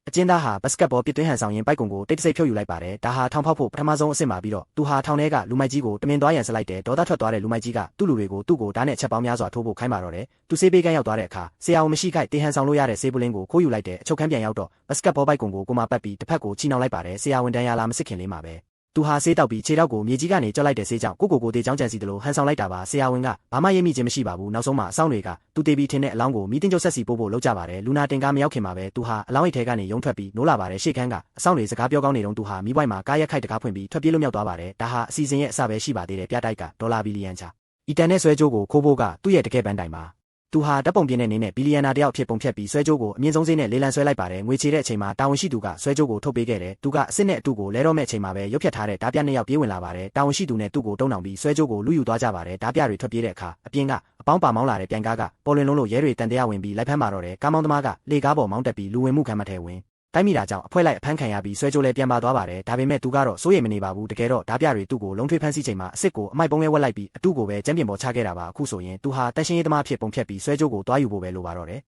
အကျဉ်းသားဟာဘတ်စကတ်ဘောပစ်သွင်းဟန်ဆောင်ရင်ပိုက်ကွန်ကိုတိတ်တဆိတ်ဖြုတ်ယူလိုက်ပါတယ်ဒါဟာထောင်ဖောက်ဖို့ပထမဆုံးအဆင့်ပါပြီးတော့သူဟာထောင်ထဲကလူမိုက်ကြီးကိုတမင်သွားရန်ဆက်လိုက်တယ်ဒေါသထွက်သွားတဲ့လူမိုက်ကြီးကသူ့လူတွေကိုသူ့ကိုဓာတ်နဲ့ချက်ပေါင်းများစွာထိုးဖို့ခိုင်းပါတော့တယ်သူဆေးပေးကန်းရောက်သွားတဲ့အခါဆရာဝန်မရှိခိုက်တင်ဟန်ဆောင်လို့ရတဲ့ဆေးပလင်းကိုခိုးယူလိုက်တဲ့အချုပ်ခန်းပြန်ရောက်တော့ဘတ်စကတ်ဘောပိုက်ကွန်ကိုကိုမပတ်ပြီးတစ်ဖက်ကိုချီနှောင်လိုက်ပါတယ်ဆရာဝန်တန်းရလာမစစ်ခင်လေးမှာပဲသူဟာဆေးတောက်ပြီးခြေထောက်ကိုမြေကြီးကနေကြောက်လိုက်တဲ့ဆေးကြောင့်ကိုတေးချောင်းကြံစီတယ်လို့ဟန်ဆောင်လိုက်တာပါဆရာဝန်ကဘာမှရိပ်မိခြင်းမရှိပါဘူးနောက်ဆုံးမှာအဆောင်တွေကသူတေးပြီးထင်းတဲ့အလောင်းကိုမီးတင်ကျုပ်ဆက်စီပို့ဖို့လုပ်ကြပါတယ်လူနာတင်ကားမရောက်ခင်မှာပဲသူဟာအလောင်းအိတ်ထဲကနေရုံထွက်ပြီးနိုးလာပါတယ်ရှေ့ခန်းကအဆောင်တွေစကားပြောကောင်းနေတော့သူဟာမီးပွိုင်းမှာကားရက်ခိုက်တကားဖွင့်ပြီးထွက်ပြေးလို့မြောက်သွားပါတယ်ဒါဟာအစီအစဉ်ရဲ့အစပဲရှိပါသေးတယ်ပြတိုက်ကဒေါ်လာဘီလီယံချာအီတန်နဲ့ဆွဲကြိုးကိုခိုးဖို့ကသူ့ရဲ့တကယ်ပန်းတိုင်ပါသူဟာဓာတ်ပုံပြင်းတဲ့နေနဲ့ဘီလီယံနာတယောက်ဖြစ်ပုံဖြတ်ပြီးဆွဲကြိုးကိုအမြင့်ဆုံးဈေးနဲ့လေလံဆွဲလိုက်ပါတယ်ငွေချေတဲ့အချိန်မှာတာဝန်ရှိသူကဆွဲကြိုးကိုထုတ်ပေးခဲ့တယ်သူကအစ်စ်နဲ့အတူကိုလဲတော့မဲ့အချိန်မှာပဲရုပ်ဖြတ်ထားတဲ့ဓာတ်ပြနှစ်ယောက်ပြေးဝင်လာပါတယ်တာဝန်ရှိသူနဲ့သူ့ကိုတုံးတောင်ပြီးဆွဲကြိုးကိုလူယူသွားကြပါတယ်ဓာတ်ပြတွေထွက်ပြေးတဲ့အခါအပြင်ကအပေါင်းပါမောင်းလာတဲ့ပြန်ကားကပေါ်လွင်လုံးလို့ရဲတွေတန်တရားဝင်ပြီးလိုက်ဖမ်းมาတော့တယ်ကားမောင်းသမားကလေကားပေါ်မောင်းတက်ပြီးလူဝင်မှုခံမထဲဝင်တိုက်မိတာကြောင့်အဖွဲလိုက်အဖမ်းခံရပြီးဆွဲကြိုးလဲပြန်ပါသွားပါတယ်ဒါပေမဲ့သူကတော့စိုးရိမ်မနေပါဘူးတကယ်တော့ဓာတ်ပြတွေသူ့ကိုလုံးထွေးဖမ်းဆီးချိန်မှာအစ်စ်ကိုအမိုက်ပုံးရဲဝက်လိုက်ပြီးအတူကိုပဲကျမ်းပြင်ပေါ်ချခဲ့တာပါအခုဆိုရင်သူဟာတန်ရှင်းရေးသမားဖြစ်ပုံဖြတ်ပြီးဆွဲကြိုးကိုတွားယူဖို့ပဲလိုပါတော့တယ်